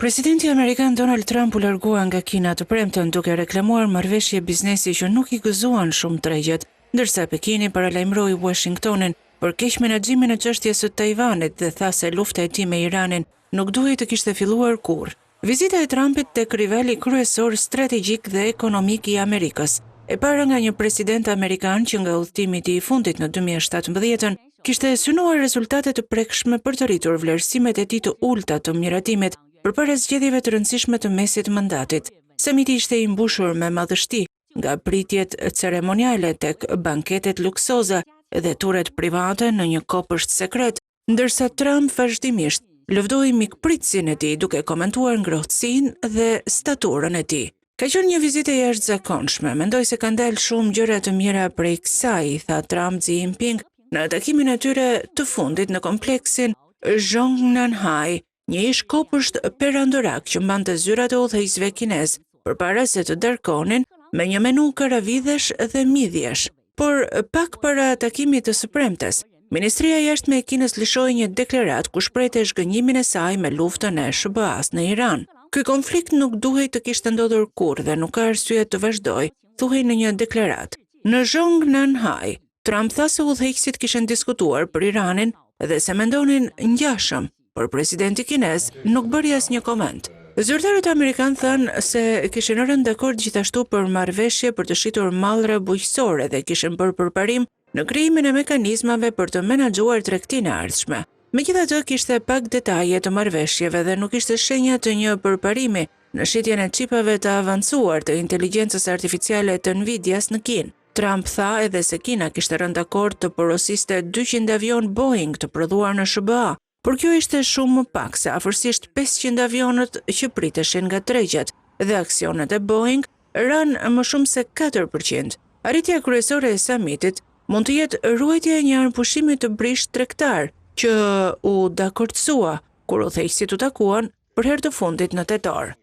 Presidenti Amerikan Donald Trump u largua nga Kina të premten duke reklamuar marrëveshje biznesi që nuk i gëzuan shumë tregjet, ndërsa Pekini paralajmëroi Washingtonin për keq menaxhimin e çështjes së Tajvanit dhe tha se lufta e tij me Iranin nuk duhej të kishte filluar kurrë. Vizita e Trumpit tek rivali kryesor strategjik dhe ekonomik i Amerikës, e para nga një president amerikan që nga udhëtimi i tij i fundit në 2017 kishte synuar rezultate të prekshme për të rritur vlerësimet e tij të ulta të miratimit përpara zgjedhjeve të rëndësishme të mesit të mandatit. Samiti ishte i mbushur me madhështi, nga pritjet ceremoniale tek banketet luksoze dhe turet private në një kopësht sekret, ndërsa Trump vazhdimisht lëvdoi mikpritësin e tij duke komentuar ngrohtësinë dhe staturën e tij. Ka qenë një vizitë e jashtëzakonshme, mendoj se kanë dalë shumë gjëra të mira prej kësaj, tha Trump Xi Jinping në takimin e tyre të fundit në kompleksin Zhongnanhai, një ish kopësht perandorak që mbante zyrat e udhëheqësve kinez, përpara se të darkonin me një menu karavidhesh dhe midhjesh. Por pak para takimit të sëpremtes, Ministria e Jashtme e Kinës lëshoi një deklaratë ku shprehte zhgënjimin e saj me luftën e SBA-s në Iran. Ky konflikt nuk duhej të kishte ndodhur kurrë dhe nuk ka arsye të vazhdojë, thuhej në një deklaratë. Në Zhongnanhai, Trump tha se udhëheqësit kishin diskutuar për Iranin dhe se mendonin ngjashëm, por presidenti kinez nuk bëri asnjë koment. Zyrtarët amerikanë thënë se kishin rënë dakord gjithashtu për marrëveshje për të shitur mallra bujqësore dhe kishin bërë përparim në krijimin e mekanizmave për të menaxhuar tregtinë e ardhshme. Megjithatë, kishte pak detaje të marrëveshjeve dhe nuk ishte shenja të një përparimi në shitjen e çipave të avancuar të inteligjencës artificiale të Nvidias në Kinë. Trump tha edhe se Kina kishte rënë dakord të porosiste 200 avion Boeing të prodhuar në SBA, por kjo ishte shumë më pak se afërsisht 500 avionët që priteshin nga tregjet dhe aksionet e Boeing rënë më shumë se 4%. Arritja kryesore e samitit mund të jetë ruajtja e një armpushimi të brisht tregtar që u dakordësua kur udhëheqësit u takuan për herë të fundit në tetor.